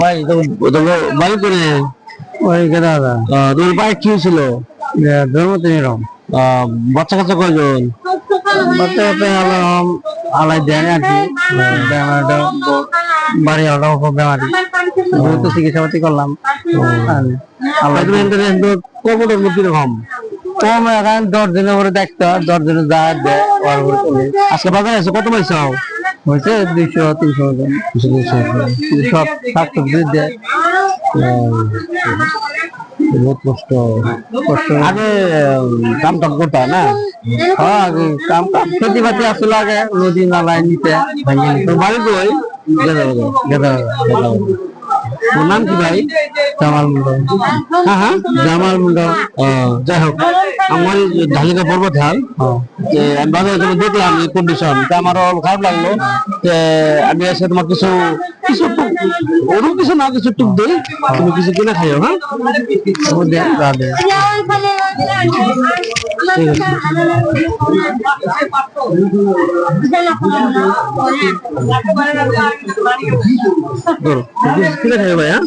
ভাই তো বাড়ি করে ওই গেদা তোমার বাইক কি ছিল ধর্মতে এরকম বাচ্চা কাচ্চা কয়জন বাচ্চা কাচ্চা আলাই দেন আর কি বেমারটা বাড়ি হলো বেমারি তো চিকিৎসা পাতি করলাম আল্লাহ কবরের মধ্যে এরকম কম এখন 10 দিনের পরে দেখতে 10 দিনে যা দেয় আজকে বাজারে আছে কত পয়সা হয়েছে 200-300 জন সব শাকসবজি দেয় বহুত কষ্ট আগে কাম টাম করতে না হ্যাঁ আগে কাম খেতে বাতি আসলে আগে নদী নালায় নিতে বাড়ি কই গেদা তোর নাম কি ভাই জামাল মুন্ডা হ্যাঁ হ্যাঁ জামাল মুন্ডা যাই হোক আমার ঢালিকা পর্বত হাল আমি বাজারে দেখলাম এই কন্ডিশন আমারও খারাপ লাগলো আমি এসে তোমার কিছু কিছু ওরকম কিছু না কিছু টুক দিই তুমি কিছু কিনে খাইও হ্যাঁ কিনে খাইও ভাই হ্যাঁ